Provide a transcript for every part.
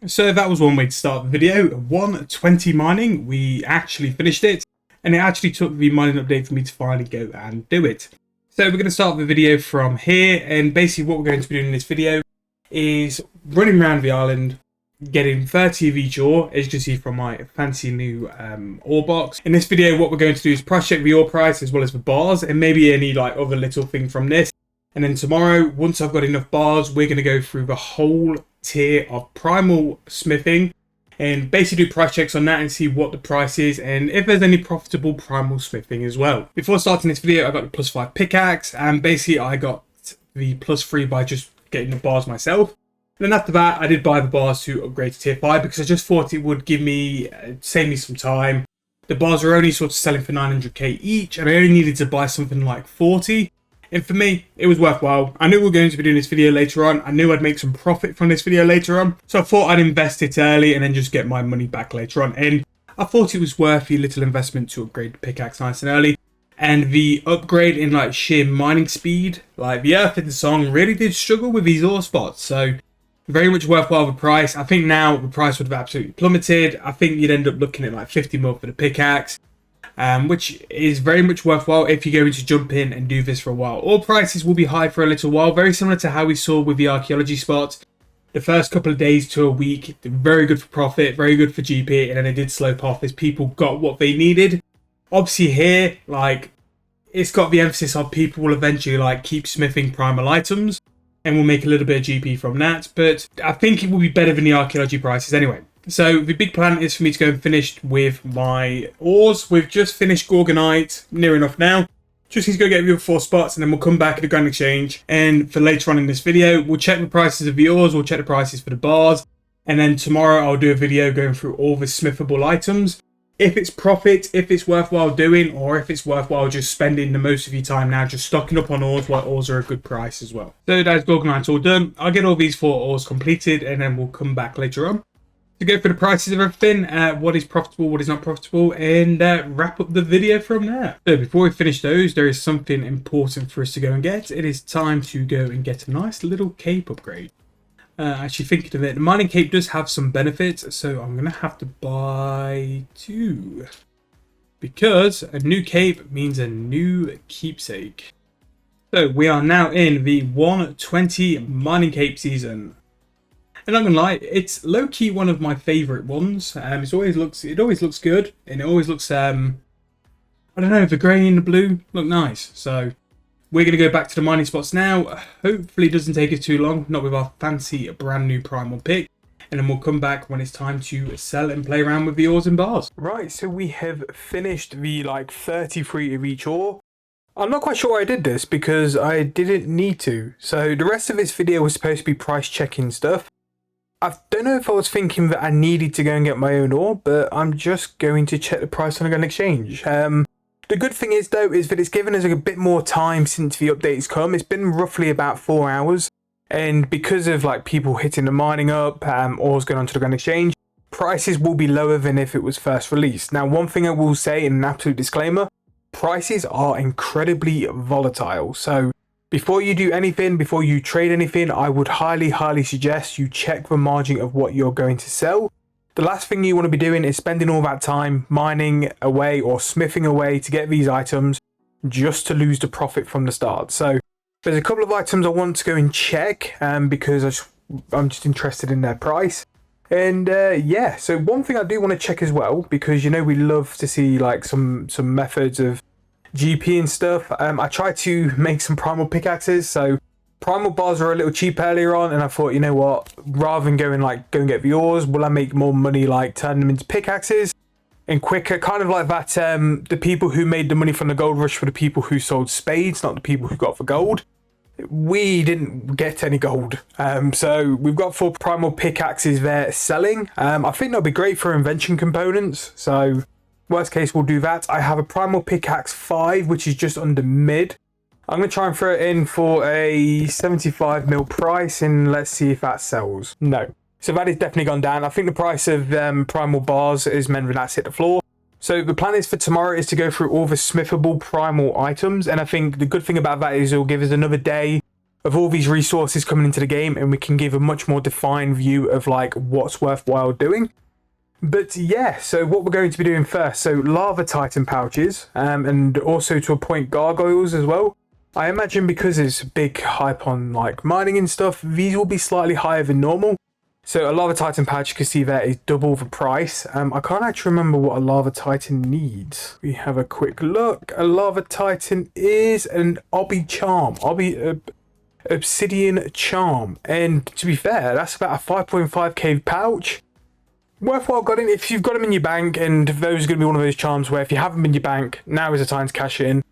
So that was one way to start the video. 120 mining, we actually finished it, and it actually took the mining update for me to finally go and do it. So we're going to start the video from here, and basically what we're going to be doing in this video is running around the island, getting 30 of each ore, as you can see from my fancy new ore box. In this video, what we're going to do is price check the ore price as well as the bars, and maybe any like other little thing from this. And then tomorrow, once I've got enough bars, we're going to go through the whole tier of primal smithing and basically do price checks on that and see what the price is and if there's any profitable primal smithing as well. Before starting this video, I got the +5 pickaxe, and basically I got the +3 by just getting the bars myself. And then after that, I did buy the bars to upgrade to tier 5 because I just thought it would give me, save me some time. The bars were only sort of selling for 900k each, and I only needed to buy something like 40. And for me, it was worthwhile. I knew we were going to be doing this video later on. I knew I'd make some profit from this video later on. So I thought I'd invest it early and then just get my money back later on. And I thought it was worth the little investment to upgrade the pickaxe nice and early. And the upgrade in like sheer mining speed, like the earth in the song really did struggle with these ore spots. So very much worthwhile the price. I think now the price would have absolutely plummeted. I think you'd end up looking at like 50 mil for the pickaxe. Which is very much worthwhile if you're going to jump in and do this for a while. Ore prices will be high for a little while, very similar to how we saw with the archaeology spots. The first couple of days to a week, very good for profit, very good for GP, and then it did slope off as people got what they needed. Obviously here, like, it's got the emphasis on people will eventually like keep smithing primal items and we'll make a little bit of GP from that, but I think it will be better than the archaeology prices anyway. So the big plan is for me to go and finish with my ores. We've just finished Gorgonite, near enough now. Just need to go get the other 4 spots and then we'll come back at the Grand Exchange. And for later on in this video, we'll check the prices of the ores, we'll check the prices for the bars. And then tomorrow I'll do a video going through all the smithable items. If it's profit, if it's worthwhile doing, or if it's worthwhile just spending the most of your time now just stocking up on ores while ores are a good price as well. So that's Gorgonite all done. I'll get all these 4 ores completed and then we'll come back later on to go for the prices of everything, what is profitable, what is not profitable, and wrap up the video from there. So before we finish those, there is something important for us to go and get. It is time to go and get a nice little cape upgrade. Actually thinking of it, the mining cape does have some benefits, so I'm going to have to buy 2. Because a new cape means a new keepsake. So we are now in the 120 mining cape season. And not gonna lie, it's low-key one of my favourite ones. It always looks good, and it always looks I don't know, the grey and the blue look nice. So we're gonna go back to the mining spots now. Hopefully it doesn't take us too long, not with our fancy brand new primal pick. And then we'll come back when it's time to sell and play around with the ores and bars. Right, so we have finished the like 33 of each ore. I'm not quite sure why I did this because I didn't need to. So the rest of this video was supposed to be price checking stuff. I don't know if I was thinking that I needed to go and get my own ore, but I'm just going to check the price on a Grand Exchange. The good thing is though, is that it's given us a bit more time since the updates come. It's been roughly about 4 hours. And because of like people hitting the mining up, ores going onto the Grand Exchange, prices will be lower than if it was first released. Now, one thing I will say in an absolute disclaimer, prices are incredibly volatile. So before you do anything, before you trade anything, I would highly suggest you check the margin of what you're going to sell. The last thing you want to be doing is spending all that time mining away or smithing away to get these items just to lose the profit from the start. So there's a couple of items I want to go and check because I'm just interested in their price. And yeah, so one thing I do want to check as well, because you know we love to see like some methods of GP and stuff. I tried to make some primal pickaxes, so primal bars were a little cheap earlier on, and I thought, you know what, rather than go and get the ores, will I make more money like turn them into pickaxes and quicker, kind of like that. The people who made the money from the gold rush were the people who sold spades, not the people who got the gold. We didn't get any gold, so we've got 4 primal pickaxes there selling. I think that'll be great for invention components, so worst case we'll do that. I have a primal pickaxe 5 which is just under mid. I'm going to try and throw it in for a 75 mil price and let's see if that sells. No, so that has definitely gone down. I think the price of primal bars is meant that that's hit the floor. So the plan is for tomorrow is to go through all the smithable primal items, and I think the good thing about that is it'll give us another day of all these resources coming into the game, and we can give a much more defined view of like what's worthwhile doing. But yeah, so what we're going to be doing first, so lava titan pouches, and also to a point gargoyles as well. I imagine because there's big hype on like mining and stuff, these will be slightly higher than normal. So a lava titan pouch, you can see there, is double the price. I can't actually remember what a lava titan needs. We have a quick look. A lava titan is an obsidian charm, and to be fair, that's about a 5.5k pouch. Worthwhile getting if you've got them in your bank, and those are going to be one of those charms where if you have them in your bank, now is the time to cash in.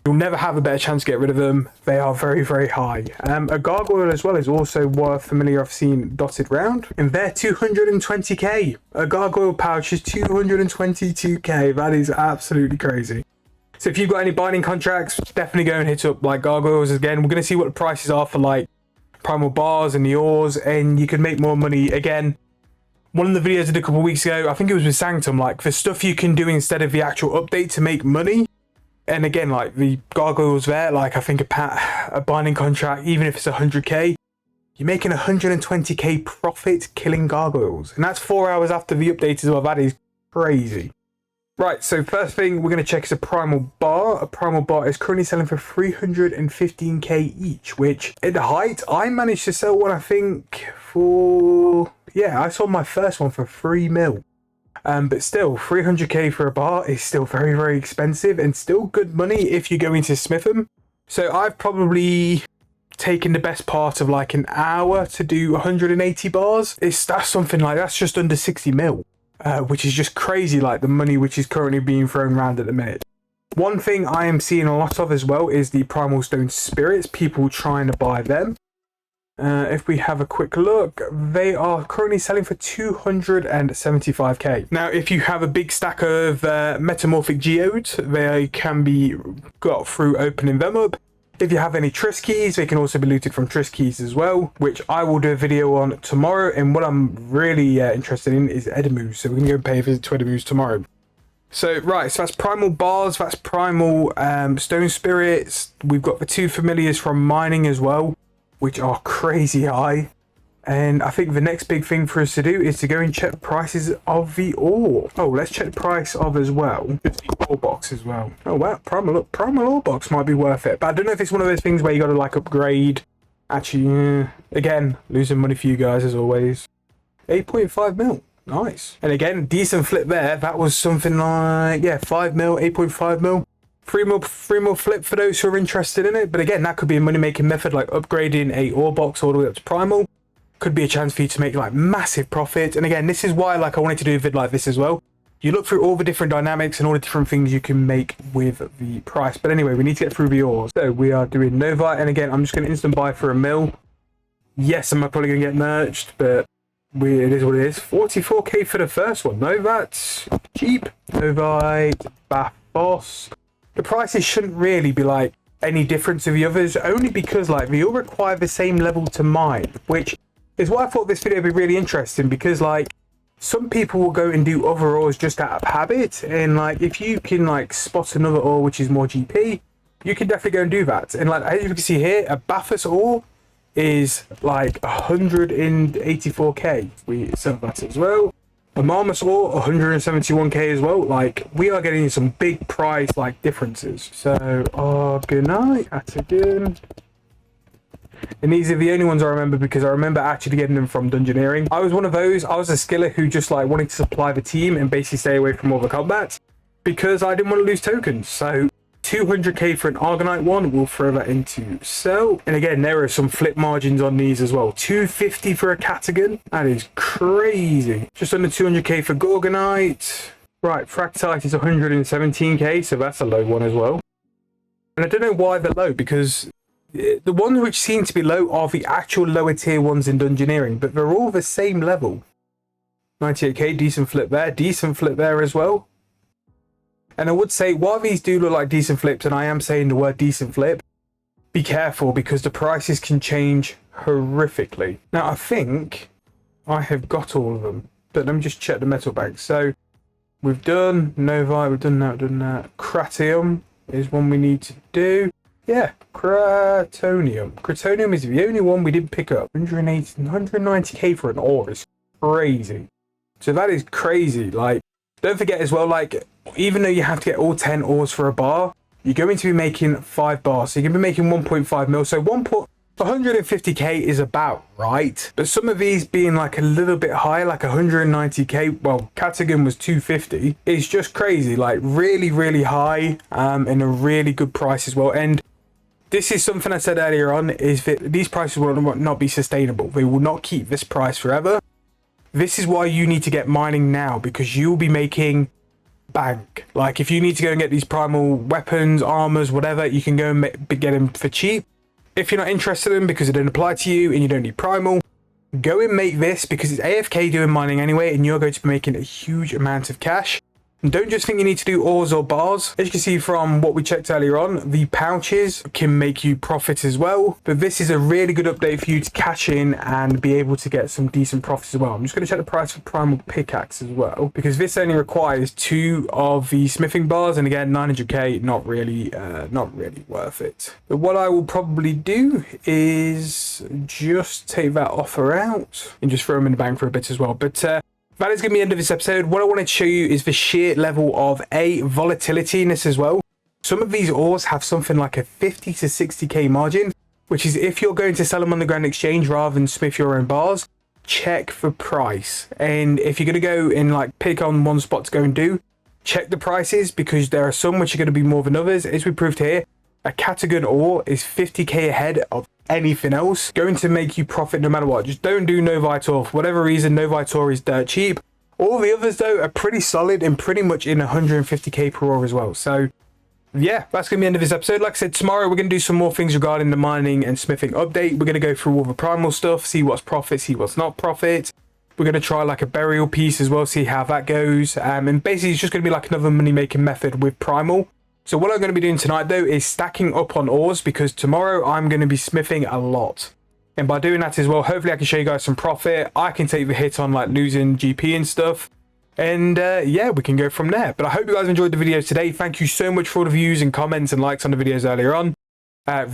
You'll never have a better chance to get rid of them. They are very, very high. A gargoyle as well is also worth familiar. I've seen dotted round, and they're 220k. A gargoyle pouch is 222k. That is absolutely crazy. So if you've got any binding contracts, definitely go and hit up like gargoyles again. We're going to see what the prices are for like primal bars and the ores, and you can make more money again. One of the videos I did a couple of weeks ago, I think it was with Sanctum, like the stuff you can do instead of the actual update to make money. And again, like the gargoyles there, like I think a binding contract, even if it's 100k, you're making 120k profit killing gargoyles. And that's 4 hours after the update as well. That is crazy. Right, so first thing we're going to check is a primal bar. A primal bar is currently selling for 315k each, which at the height, I managed to sell one, I think, for... Yeah, I sold my first one for 3 mil. But still, 300k for a bar is still very, very expensive and still good money if you go into smith them. So I've probably taken the best part of like an hour to do 180 bars. That's something like, that's just under 60 mil, which is just crazy, like the money which is currently being thrown around at the minute. One thing I am seeing a lot of as well is the primal stone spirits, people trying to buy them. If we have a quick look, they are currently selling for 275k. Now, if you have a big stack of metamorphic geodes, they can be got through opening them up. If you have any Triss keys, they can also be looted from Triss keys as well, which I will do a video on tomorrow. And what I'm really interested in is Edemus, so we're going to go pay a visit to Edemus tomorrow. So, right, so that's primal bars, that's primal stone spirits. We've got the two familiars from mining as well, which are crazy high. And I think the next big thing for us to do is to go and check the prices of the ore. Oh, let's check the price of as well. Just the ore box as well. Oh wow, primal ore box might be worth it. But I don't know if it's one of those things where you got to like upgrade. Actually, again, losing money for you guys as always. 8.5 mil. Nice. And again, decent flip there. That was something like, yeah, 5 mil, 8.5 mil. 3 mil flip for those who are interested in it. But again, that could be a money-making method, like upgrading a ore box all the way up to primal. Could be a chance for you to make like massive profit. And again, this is why like I wanted to do a vid like this as well. You look through all the different dynamics and all the different things you can make with the price. But anyway, we need to get through the ores. So we are doing Novite. And again, I'm just going to instant buy for a mil. Yes, I'm probably going to get merged, but it is what it is. 44k for the first one. No, that's cheap. Novite, Bathos. The prices shouldn't really be like any different to the others, only because like they all require the same level to mine, which is why I thought this video would be really interesting, because like some people will go and do other ores just out of habit, and like if you can like spot another ore which is more GP, you can definitely go and do that. And like as you can see here, a Bathos ore is like 184k. We sell that as well. A Marmoset ore, 171k as well. Like, we are getting some big price, like, differences. So, Argonite, that's again. And these are the only ones I remember because I remember actually getting them from Dungeoneering. I was one of those. I was a skiller who just, like, wanted to supply the team and basically stay away from all the combat because I didn't want to lose tokens. So, 200k for an Argonite one, we'll throw that into sell. And again, there are some flip margins on these as well. 250 for a Catagon, that is crazy. Just under 200k for Gorgonite. Right, Fractite is 117k, so that's a low one as well. And I don't know why they're low, because the ones which seem to be low are the actual lower tier ones in Dungeoneering, but they're all the same level. 98k, decent flip there as well. And I would say, while these do look like decent flips, and I am saying the word decent flip, be careful because the prices can change horrifically. Now, I think I have got all of them, but let me just check the metal bank. So, we've done Novi, we've done that. Cratium is one we need to do. Yeah, Cratonium. Cratonium is the only one we didn't pick up. 190k for an ore is crazy. So that is crazy. Like, don't forget as well, like, even though you have to get all 10 ores for a bar, you're going to be making 5 bars. So you're going to be making 1.5 mil. So 150k is about right. But some of these being like a little bit high, like 190k, well, Katagan was 250. It's just crazy, like really, really high, and a really good price as well. And this is something I said earlier on, is that these prices will not be sustainable. They will not keep this price forever. This is why you need to get mining now, because you'll be making bank. Like, if you need to go and get these primal weapons, armors, whatever, you can go and get them for cheap. If you're not interested in them because it don't apply to you and you don't need primal, go and make this, because it's AFK doing mining anyway, and you're going to be making a huge amount of cash. And don't just think you need to do ores or bars. As you can see from what we checked earlier on, the pouches can make you profit as well. But this is a really good update for you to cash in and be able to get some decent profits as well. I'm just going to check the price for primal pickaxe as well, because this only requires 2 of the smithing bars. And again, 900k, not really worth it. But what I will probably do is just take that offer out and just throw them in the bank for a bit as well. But that is going to be the end of this episode. What I wanted to show you is the sheer level of volatility in this as well. Some of these ores have something like a 50 to 60k margin, which is if you're going to sell them on the Grand Exchange rather than smith your own bars, check for price. And if you're going to go and like pick on one spot to go and do, check the prices, because there are some which are going to be more than others. As we proved here, a Katagan ore is 50k ahead of anything else, going to make you profit no matter what. Just don't do Novitor. For whatever reason, Novitor is dirt cheap. All the others though are pretty solid and pretty much in 150k per ore as well. So yeah, that's going to be the end of this episode. Like I said, tomorrow we're going to do some more things regarding the mining and smithing update. We're going to go through all the primal stuff, see what's profit, see what's not profit. We're going to try like a burial piece as well, see how that goes. And basically it's just going to be like another money making method with primal. So what I'm going to be doing tonight though is stacking up on ores, because tomorrow I'm going to be smithing a lot. And by doing that as well, hopefully I can show you guys some profit. I can take the hit on like losing GP and stuff. And yeah, we can go from there. But I hope you guys enjoyed the video today. Thank you so much for all the views and comments and likes on the videos earlier on.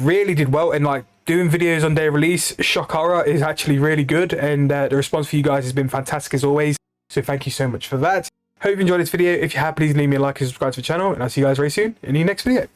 Really did well, and like doing videos on day release, shock horror is actually really good. And the response for you guys has been fantastic as always. So thank you so much for that. Hope you enjoyed this video. If you have, please leave me a like and subscribe to the channel, and I'll see you guys very soon in the next video.